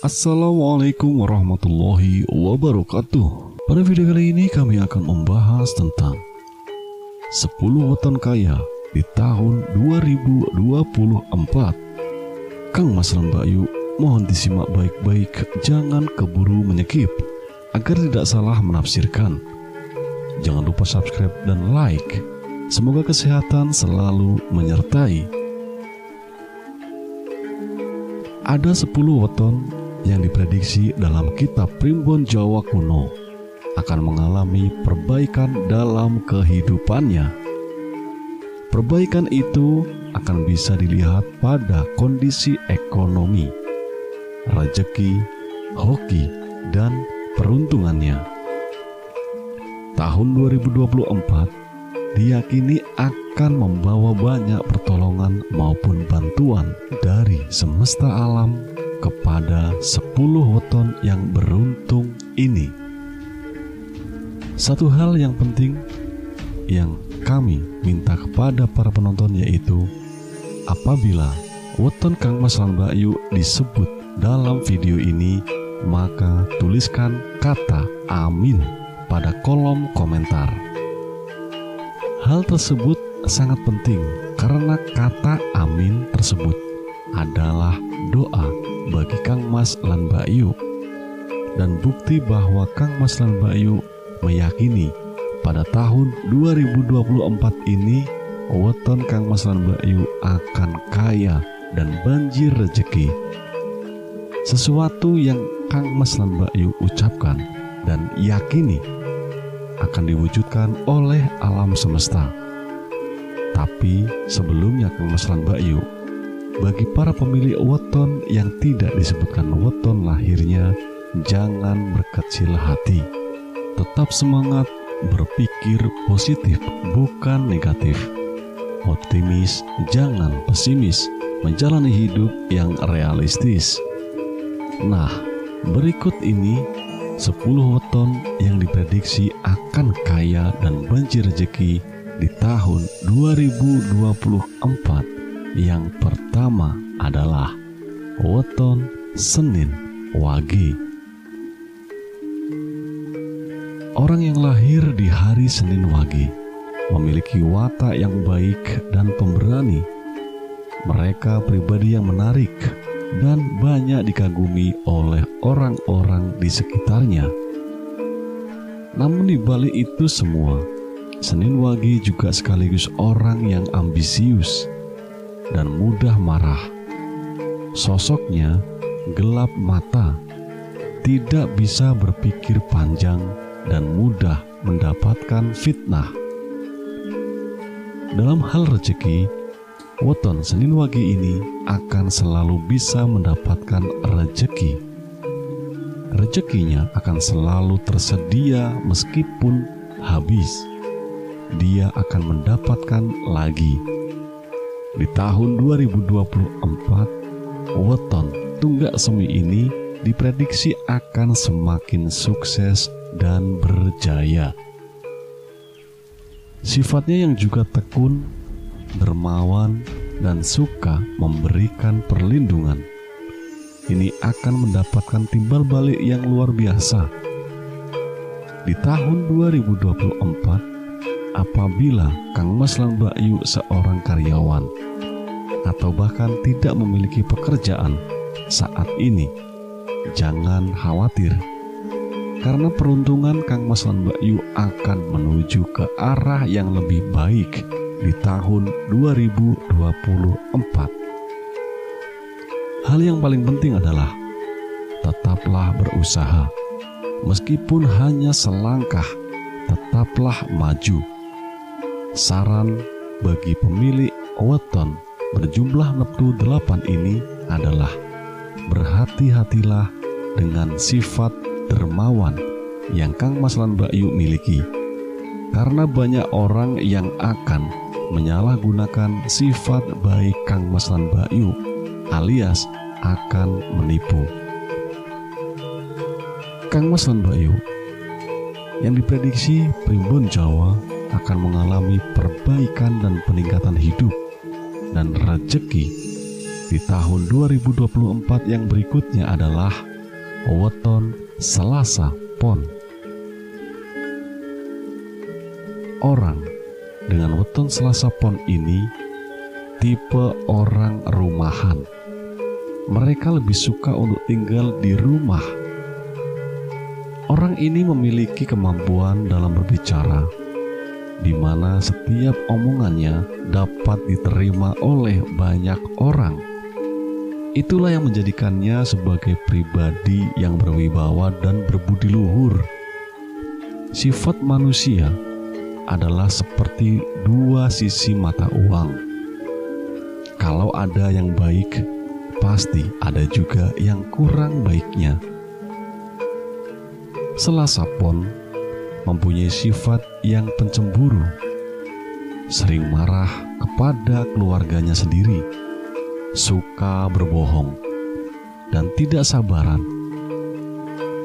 Assalamualaikum warahmatullahi wabarakatuh. Pada video kali ini kami akan membahas tentang 10 weton kaya di tahun 2024. Kang Mas lan Mbak Yu, mohon disimak baik-baik, jangan keburu menyekip agar tidak salah menafsirkan. Jangan lupa subscribe dan like. Semoga kesehatan selalu menyertai. Ada 10 weton yang diprediksi dalam kitab Primbon Jawa kuno akan mengalami perbaikan dalam kehidupannya. Perbaikan itu akan bisa dilihat pada kondisi ekonomi, rezeki, hoki, dan peruntungannya. Tahun 2024 diyakini akan membawa banyak pertolongan maupun bantuan dari semesta alam kepada 10 weton yang beruntung ini. Satu hal yang penting yang kami minta kepada para penonton yaitu apabila weton Kang Mas lan Mbak Yu disebut dalam video ini, maka tuliskan kata amin pada kolom komentar. Hal tersebut sangat penting karena kata amin tersebut adalah doa bagi Kang Mas lan Mbak Yu, dan bukti bahwa Kang Mas lan Mbak Yu meyakini pada tahun 2024 ini weton Kang Mas lan Mbak Yu akan kaya dan banjir rezeki. Sesuatu yang Kang Mas lan Mbak Yu ucapkan dan yakini akan diwujudkan oleh alam semesta. Tapi sebelumnya Kang Mas lan Mbak Yu, bagi para pemilik weton yang tidak disebutkan weton lahirnya, jangan berkecil hati. Tetap semangat, berpikir positif, bukan negatif. Optimis, jangan pesimis, menjalani hidup yang realistis. Nah, berikut ini 10 weton yang diprediksi akan kaya dan banjir rezeki di tahun 2024. Yang pertama adalah weton Senin Wage. Orang yang lahir di hari Senin Wage memiliki watak yang baik dan pemberani. Mereka pribadi yang menarik dan banyak dikagumi oleh orang-orang di sekitarnya. Namun di balik itu semua, Senin Wage juga sekaligus orang yang ambisius dan mudah marah. Sosoknya gelap mata, tidak bisa berpikir panjang, dan mudah mendapatkan fitnah. Dalam hal rezeki, weton Senin Wage ini akan selalu bisa mendapatkan rezeki. Rezekinya akan selalu tersedia meskipun habis. Dia akan mendapatkan lagi. Di tahun 2024, weton Tunggak Semi ini diprediksi akan semakin sukses dan berjaya. Sifatnya yang juga tekun, dermawan, dan suka memberikan perlindungan, ini akan mendapatkan timbal balik yang luar biasa. Di tahun 2024, apabila Kang Mas lan Mbak Yu seorang karyawan atau bahkan tidak memiliki pekerjaan saat ini, jangan khawatir, karena peruntungan Kang Mas lan Mbak Yu akan menuju ke arah yang lebih baik di tahun 2024. Hal yang paling penting adalah tetaplah berusaha, meskipun hanya selangkah, tetaplah maju. Saran bagi pemilik weton berjumlah neptu 8 ini adalah berhati-hatilah dengan sifat dermawan yang Kang Mas lan Mbak Yu miliki, karena banyak orang yang akan menyalahgunakan sifat baik Kang Mas lan Mbak Yu alias akan menipu. Kang Mas lan Mbak Yu yang diprediksi Primbon Jawa akan mengalami perbaikan dan peningkatan hidup dan rezeki di tahun 2024 yang berikutnya adalah weton Selasa Pon. Orang dengan weton Selasa Pon ini tipe orang rumahan. Mereka lebih suka untuk tinggal di rumah. Orang ini memiliki kemampuan dalam berbicara, di mana setiap omongannya dapat diterima oleh banyak orang. Itulah yang menjadikannya sebagai pribadi yang berwibawa dan berbudi luhur. Sifat manusia adalah seperti dua sisi mata uang. Kalau ada yang baik, pasti ada juga yang kurang baiknya. Selasa Pon mempunyai sifat yang pencemburu, sering marah kepada keluarganya sendiri, suka berbohong, dan tidak sabaran.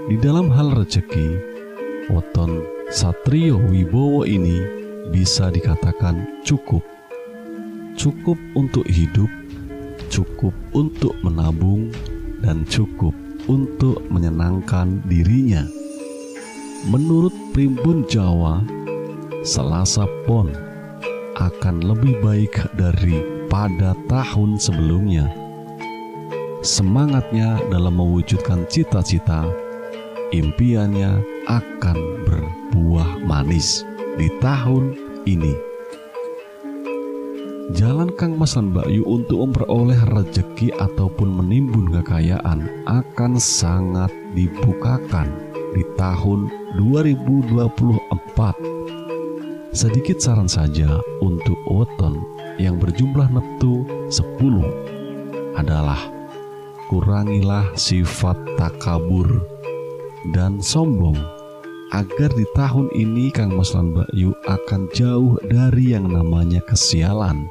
Di dalam hal rezeki, weton Satrio Wibowo ini bisa dikatakan cukup. Cukup untuk hidup, cukup untuk menabung, dan cukup untuk menyenangkan dirinya. Menurut Primbon Jawa, Selasa Pon akan lebih baik daripada tahun sebelumnya. Semangatnya dalam mewujudkan cita-cita, impiannya akan berbuah manis di tahun ini. Jalan Kang Mas dan Mbak Yu untuk memperoleh rezeki ataupun menimbun kekayaan akan sangat dibukakan di tahun 2024. Sedikit saran saja untuk weton yang berjumlah neptu 10 adalah kurangilah sifat takabur dan sombong, agar di tahun ini Kang Mas dan Mbak Yu akan jauh dari yang namanya kesialan.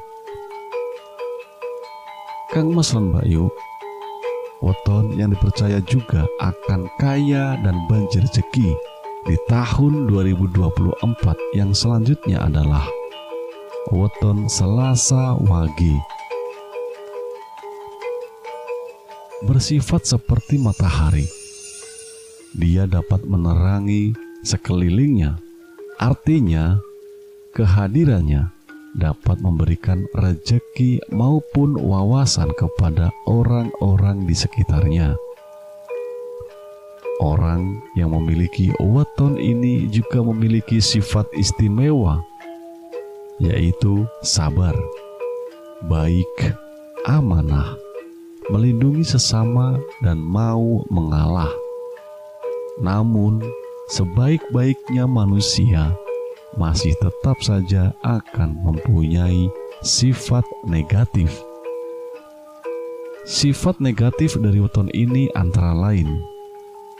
Kang Mas dan Mbak Yu, weton yang dipercaya juga akan kaya dan banjir rezeki di tahun 2024 yang selanjutnya adalah weton Selasa Wage. Bersifat seperti matahari, dia dapat menerangi sekelilingnya. Artinya, kehadirannya dapat memberikan rezeki maupun wawasan kepada orang-orang di sekitarnya. Orang yang memiliki weton ini juga memiliki sifat istimewa, yaitu sabar, baik, amanah, melindungi sesama, dan mau mengalah. Namun, sebaik-baiknya manusia masih tetap saja akan mempunyai sifat negatif. Sifat negatif dari weton ini antara lain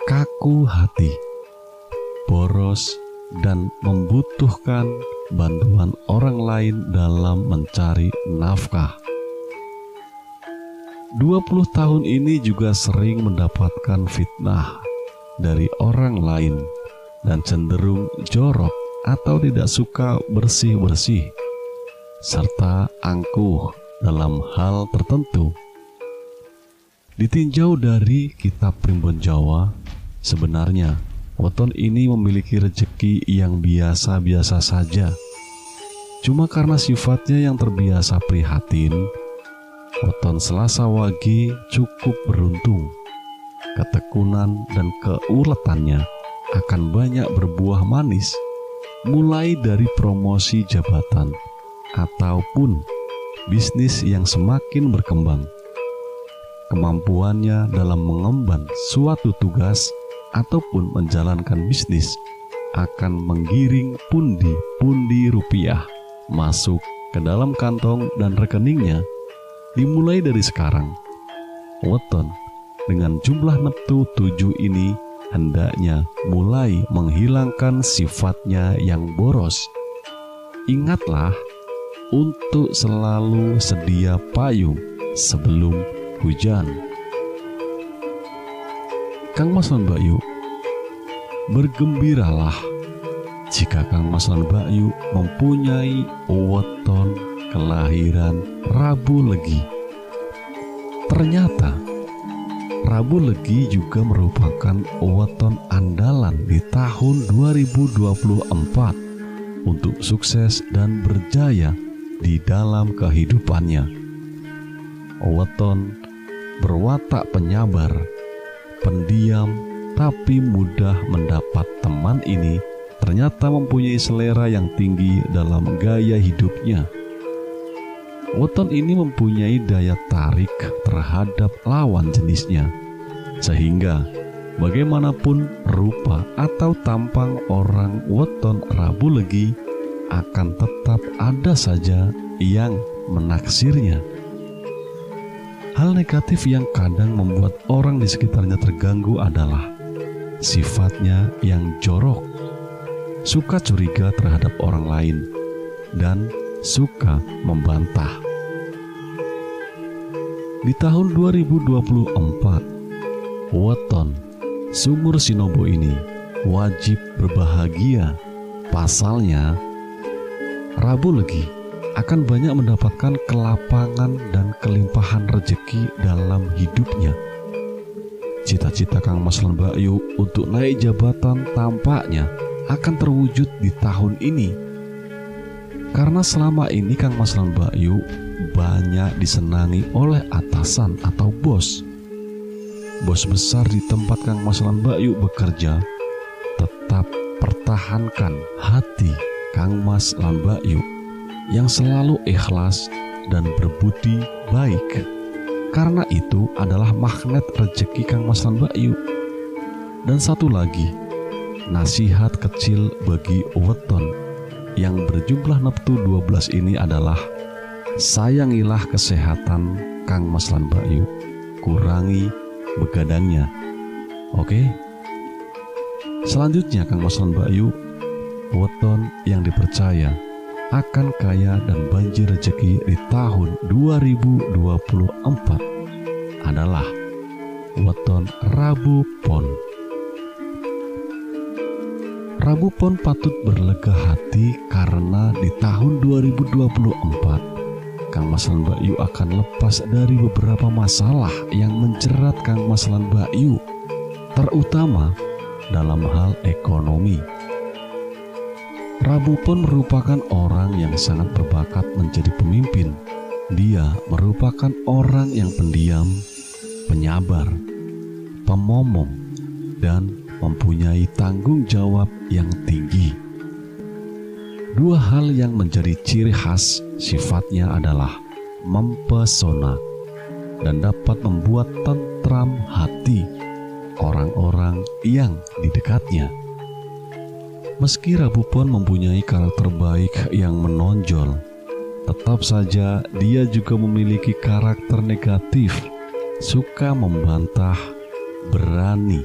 kaku hati, boros, dan membutuhkan bantuan orang lain dalam mencari nafkah. 20 tahun ini juga sering mendapatkan fitnah dari orang lain dan cenderung jorok atau tidak suka bersih-bersih, serta angkuh dalam hal tertentu. Ditinjau dari kitab Primbon Jawa, sebenarnya weton ini memiliki rezeki yang biasa-biasa saja. Cuma karena sifatnya yang terbiasa prihatin, weton Selasa Wage cukup beruntung. Ketekunan dan keuletannya akan banyak berbuah manis, mulai dari promosi jabatan ataupun bisnis yang semakin berkembang. Kemampuannya dalam mengemban suatu tugas ataupun menjalankan bisnis akan menggiring pundi-pundi rupiah masuk ke dalam kantong dan rekeningnya dimulai dari sekarang. Weton dengan jumlah neptu 7 ini hendaknya mulai menghilangkan sifatnya yang boros. Ingatlah untuk selalu sedia payung sebelum hujan. Kang Mas dan Mbak Yu, bergembiralah jika Kang Mas dan Mbak Yu mempunyai weton kelahiran Rabu Legi. Ternyata Rabu Legi juga merupakan weton andalan di tahun 2024 untuk sukses dan berjaya di dalam kehidupannya. Weton berwatak penyabar, pendiam, tapi mudah mendapat teman ini ternyata mempunyai selera yang tinggi dalam gaya hidupnya. Weton ini mempunyai daya tarik terhadap lawan jenisnya, sehingga bagaimanapun rupa atau tampang orang weton Rabu Legi akan tetap ada saja yang menaksirnya. Hal negatif yang kadang membuat orang di sekitarnya terganggu adalah sifatnya yang jorok, suka curiga terhadap orang lain, dan suka membantah. Di tahun 2024, weton Sumur Sinobo ini wajib berbahagia. Pasalnya, Rabu Legi akan banyak mendapatkan kelapangan dan kelimpahan rezeki dalam hidupnya. Cita-cita Kang Mas lan Mbak Yu untuk naik jabatan tampaknya akan terwujud di tahun ini. Karena selama ini Kang Mas lan Mbak Yu banyak disenangi oleh atasan atau bos. Bos besar di tempat Kang Mas lan Mbak Yu bekerja, tetap pertahankan hati Kang Mas lan Mbak Yu yang selalu ikhlas dan berbudi baik. Karena itu adalah magnet rezeki Kang Mas lan Mbak Yu. Dan satu lagi, nasihat kecil bagi weton yang berjumlah neptu 12 ini adalah sayangilah kesehatan Kang Mas lan Mbak Yu, kurangi begadangnya. Oke. Selanjutnya Kang Mas lan Mbak Yu, weton yang dipercaya akan kaya dan banjir rezeki di tahun 2024 adalah weton Rabu Pon. Rabu Pon patut berlega hati karena di tahun 2024 Kang Mas lan Mbak Yu akan lepas dari beberapa masalah yang menjerat Kang Mas lan Mbak Yu, terutama dalam hal ekonomi. Rabu Pon merupakan orang yang sangat berbakat menjadi pemimpin. Dia merupakan orang yang pendiam, penyabar, pemomong, dan mempunyai tanggung jawab yang tinggi. Dua hal yang menjadi ciri khas sifatnya adalah mempesona dan dapat membuat tentram hati orang-orang yang di dekatnya. Meski Rabu Pon mempunyai karakter baik yang menonjol, tetap saja dia juga memiliki karakter negatif, suka membantah, berani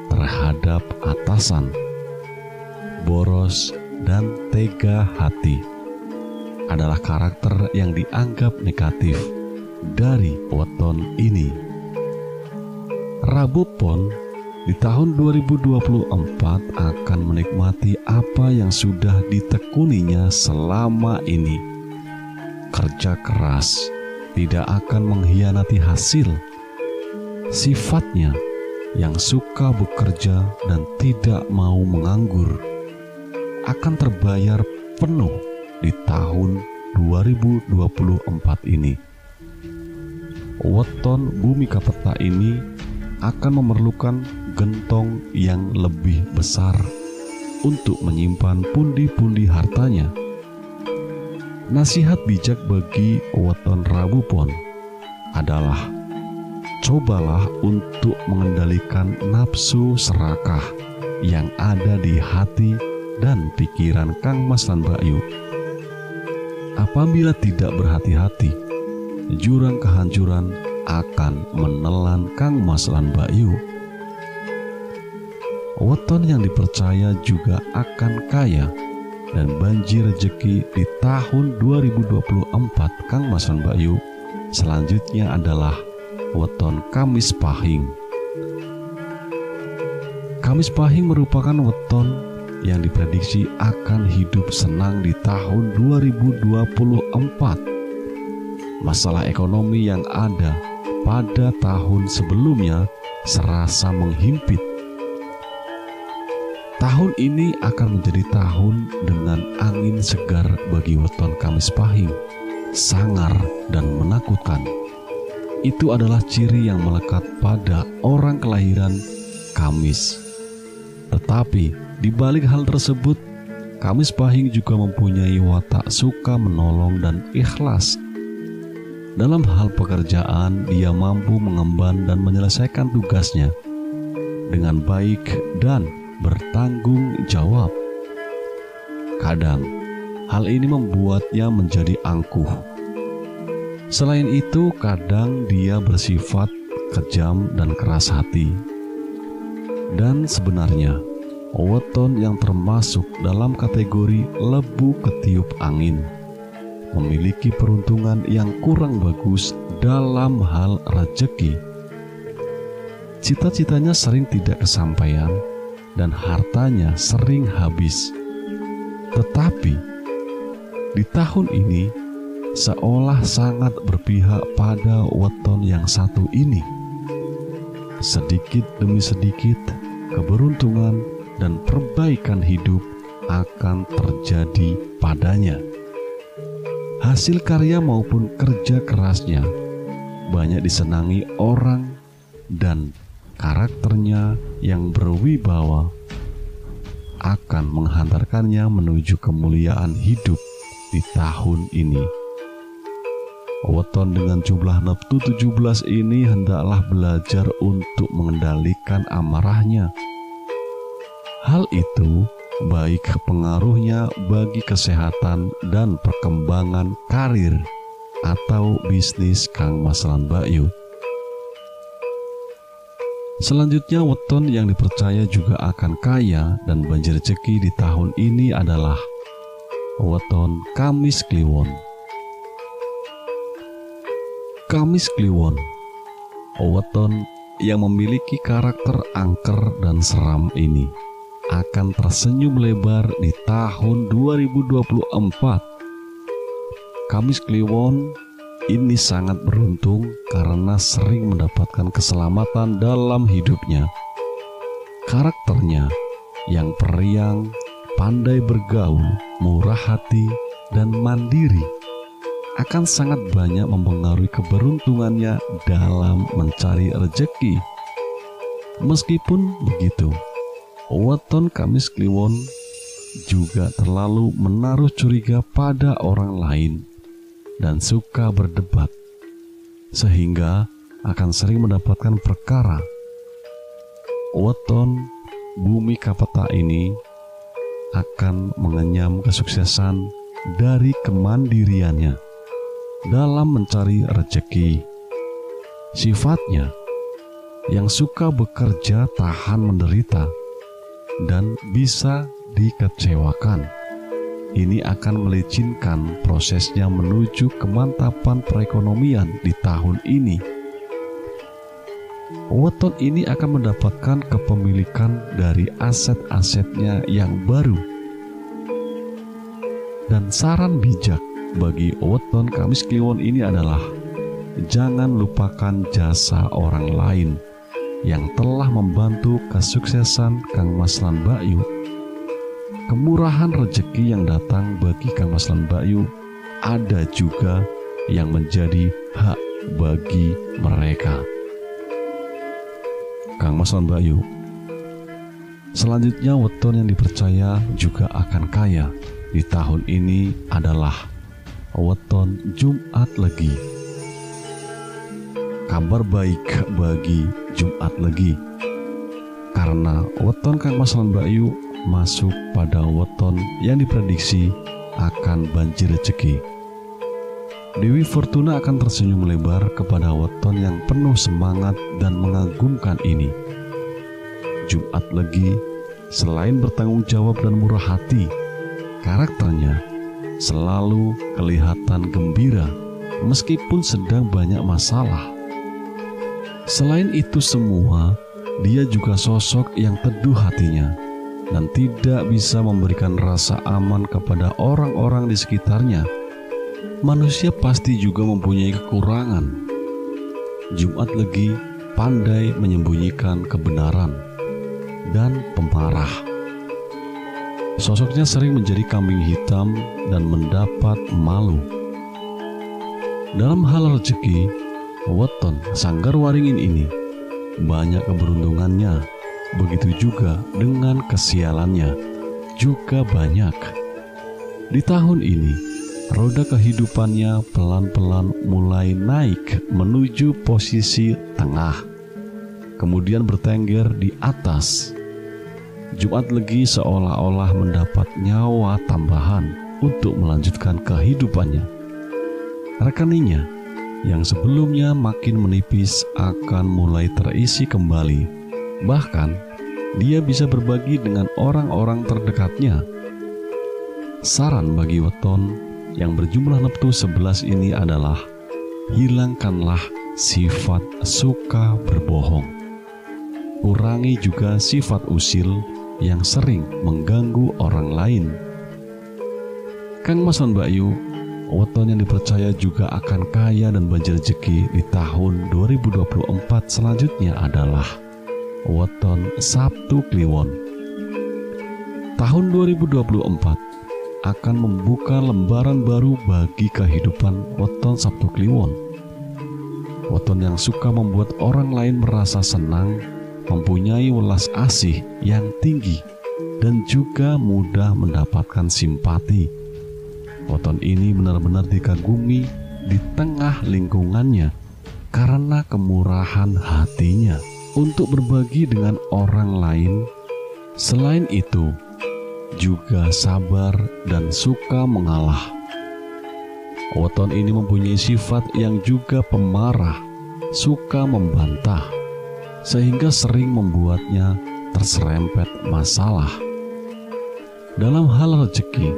terhadap atasan, boros, dan tega hati adalah karakter yang dianggap negatif dari weton ini. Rabu Pon di tahun 2024 akan menikmati apa yang sudah ditekuninya selama ini. Kerja keras, tidak akan mengkhianati hasil. Sifatnya yang suka bekerja dan tidak mau menganggur akan terbayar penuh di tahun 2024 ini. Weton Bumi Kapeta ini akan memerlukan gentong yang lebih besar untuk menyimpan pundi-pundi hartanya. Nasihat bijak bagi weton Rabu Pon adalah cobalah untuk mengendalikan nafsu serakah yang ada di hati dan pikiran Kang Mas lan Mbak Yu. Apabila tidak berhati-hati, jurang kehancuran akan menelan Kang Mas lan Mbak Yu. Weton yang dipercaya juga akan kaya dan banjir rezeki di tahun 2024 Kang Mas lan Mbak Yu. Selanjutnya adalah weton Kamis Pahing. Kamis Pahing merupakan weton yang diprediksi akan hidup senang di tahun 2024. Masalah ekonomi yang ada pada tahun sebelumnya serasa menghimpit. Tahun ini akan menjadi tahun dengan angin segar bagi weton Kamis Pahing, sangar dan menakutkan. Itu adalah ciri yang melekat pada orang kelahiran Kamis. Tetapi di balik hal tersebut, Kamis Pahing juga mempunyai watak suka menolong dan ikhlas. Dalam hal pekerjaan, dia mampu mengemban dan menyelesaikan tugasnya dengan baik dan bertanggung jawab. Kadang, hal ini membuatnya menjadi angkuh. Selain itu, kadang dia bersifat kejam dan keras hati. Dan sebenarnya, weton yang termasuk dalam kategori lebu ketiup angin memiliki peruntungan yang kurang bagus dalam hal rezeki. Cita-citanya sering tidak kesampaian dan hartanya sering habis. Tetapi di tahun ini seolah sangat berpihak pada weton yang satu ini. Sedikit demi sedikit keberuntungan dan perbaikan hidup akan terjadi padanya. Hasil karya maupun kerja kerasnya banyak disenangi orang, dan karakternya yang berwibawa akan menghantarkannya menuju kemuliaan hidup di tahun ini. Weton dengan jumlah neptu 17 ini hendaklah belajar untuk mengendalikan amarahnya. Hal itu baik pengaruhnya bagi kesehatan dan perkembangan karir atau bisnis Kang Mas lan Mbak Yu. Selanjutnya, weton yang dipercaya juga akan kaya dan banjir rezeki di tahun ini adalah weton Kamis Kliwon. Kamis Kliwon, weton yang memiliki karakter angker dan seram ini akan tersenyum lebar di tahun 2024. Kamis Kliwon ini sangat beruntung karena sering mendapatkan keselamatan dalam hidupnya. Karakternya yang periang, pandai bergaul, murah hati, dan mandiri akan sangat banyak mempengaruhi keberuntungannya dalam mencari rezeki. Meskipun begitu, weton Kamis Kliwon juga terlalu menaruh curiga pada orang lain dan suka berdebat, sehingga akan sering mendapatkan perkara. Weton Bumi Kapeta ini akan mengenyam kesuksesan dari kemandiriannya dalam mencari rezeki. Sifatnya yang suka bekerja tahan menderita dan bisa dikecewakan. Ini akan melicinkan prosesnya menuju kemantapan perekonomian di tahun ini. Weton ini akan mendapatkan kepemilikan dari aset-asetnya yang baru. Dan saran bijak bagi weton Kamis Kliwon ini adalah jangan lupakan jasa orang lain yang telah membantu kesuksesan Kang Mas lan Mbak Yu. Kemurahan rezeki yang datang bagi Kang Mas lan Mbak Yu ada juga yang menjadi hak bagi mereka. Kang Mas lan Mbak Yu, selanjutnya weton yang dipercaya juga akan kaya di tahun ini adalah weton Jumat Legi. Kabar baik bagi Jumat Legi, karena weton Kang Mas lan Mbak Yu masuk pada weton yang diprediksi akan banjir rezeki. Dewi Fortuna akan tersenyum lebar kepada weton yang penuh semangat dan mengagumkan ini. Jumat Legi selain bertanggung jawab dan murah hati, karakternya selalu kelihatan gembira meskipun sedang banyak masalah. Selain itu semua, dia juga sosok yang teduh hatinya dan tidak bisa memberikan rasa aman kepada orang-orang di sekitarnya. Manusia pasti juga mempunyai kekurangan. Jumat Legi pandai menyembunyikan kebenaran dan pemarah. Sosoknya sering menjadi kambing hitam dan mendapat malu. Dalam hal rezeki, weton Sanggarwaringin ini banyak keberuntungannya, begitu juga dengan kesialannya juga banyak. Di tahun ini, roda kehidupannya pelan-pelan mulai naik menuju posisi tengah, kemudian bertengger di atas. Jumat Legi seolah-olah mendapat nyawa tambahan untuk melanjutkan kehidupannya. Rekeningnya yang sebelumnya makin menipis akan mulai terisi kembali. Bahkan dia bisa berbagi dengan orang-orang terdekatnya. Saran bagi weton yang berjumlah neptu 11 ini adalah hilangkanlah sifat suka berbohong. Kurangi juga sifat usil yang sering mengganggu orang lain. Kang Mas lan Mbak Yu, weton yang dipercaya juga akan kaya dan banjir rezeki di tahun 2024 selanjutnya adalah weton Sabtu Kliwon. Tahun 2024 akan membuka lembaran baru bagi kehidupan weton Sabtu Kliwon. Weton yang suka membuat orang lain merasa senang, mempunyai welas asih yang tinggi, dan juga mudah mendapatkan simpati. Weton ini benar-benar dikagumi di tengah lingkungannya karena kemurahan hatinya untuk berbagi dengan orang lain. Selain itu, juga sabar dan suka mengalah. Weton ini mempunyai sifat yang juga pemarah, suka membantah, sehingga sering membuatnya terserempet masalah. Dalam hal rezeki,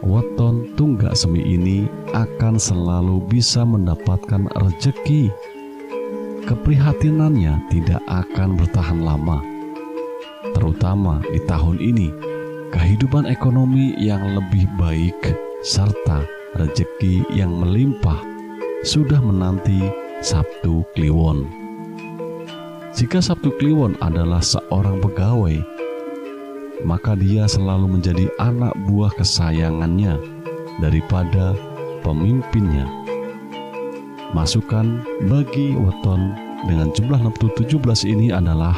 weton Tunggak Semi ini akan selalu bisa mendapatkan rezeki. Keprihatinannya tidak akan bertahan lama, terutama di tahun ini. Kehidupan ekonomi yang lebih baik serta rezeki yang melimpah sudah menanti Sabtu Kliwon. Jika Sabtu Kliwon adalah seorang pegawai, maka dia selalu menjadi anak buah kesayangannya daripada pemimpinnya. Masukan bagi weton dengan jumlah neptu 17 ini adalah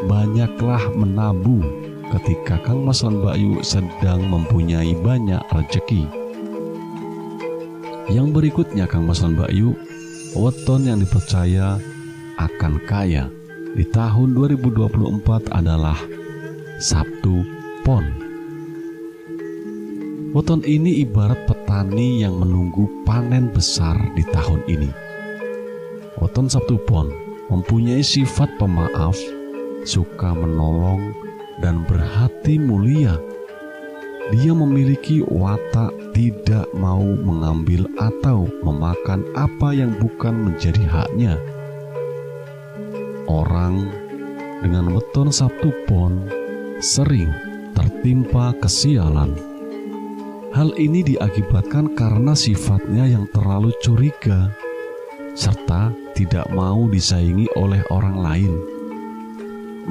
banyaklah menabuh ketika Kang Mas lan Mbak Yu sedang mempunyai banyak rezeki. Yang berikutnya Kang Mas lan Mbak Yu, weton yang dipercaya akan kaya di tahun 2024 adalah Sabtu Pon. Weton ini ibarat petani yang menunggu panen besar di tahun ini. Weton Sabtu Pon mempunyai sifat pemaaf, suka menolong, dan berhati mulia. Dia memiliki watak tidak mau mengambil atau memakan apa yang bukan menjadi haknya. Orang dengan weton Sabtu Pon sering tertimpa kesialan. Hal ini diakibatkan karena sifatnya yang terlalu curiga serta tidak mau disaingi oleh orang lain.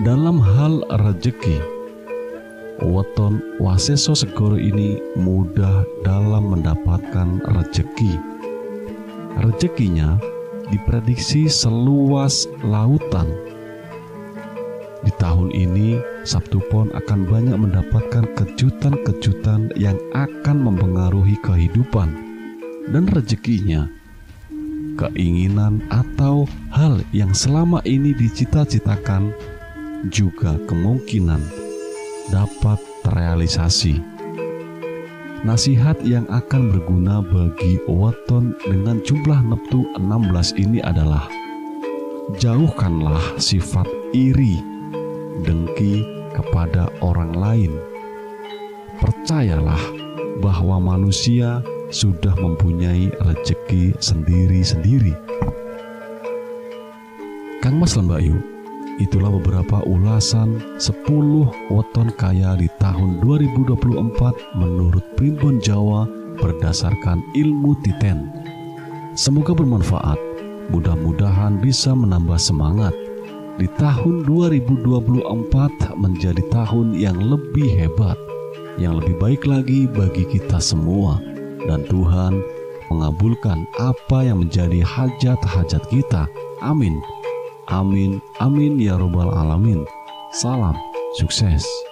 Dalam hal rezeki, weton Waseso Segoro ini mudah dalam mendapatkan rezeki. Rezekinya diprediksi seluas lautan. Di tahun ini, Sabtu Pon akan banyak mendapatkan kejutan-kejutan yang akan mempengaruhi kehidupan dan rezekinya. Keinginan atau hal yang selama ini dicita-citakan juga kemungkinan dapat terrealisasi. Nasihat yang akan berguna bagi weton dengan jumlah neptu 16 ini adalah jauhkanlah sifat iri, dengki kepada orang lain. Percayalah bahwa manusia sudah mempunyai rezeki sendiri-sendiri. Kang Mas lan Mbak Yu, itulah beberapa ulasan 10 weton kaya di tahun 2024 menurut Primbon Jawa berdasarkan ilmu Titen. Semoga bermanfaat mudah-mudahan bisa menambah semangat di tahun 2024 menjadi tahun yang lebih hebat, yang lebih baik lagi bagi kita semua. Dan Tuhan mengabulkan apa yang menjadi hajat-hajat kita. Amin. Amin. Amin ya robbal alamin. Salam sukses.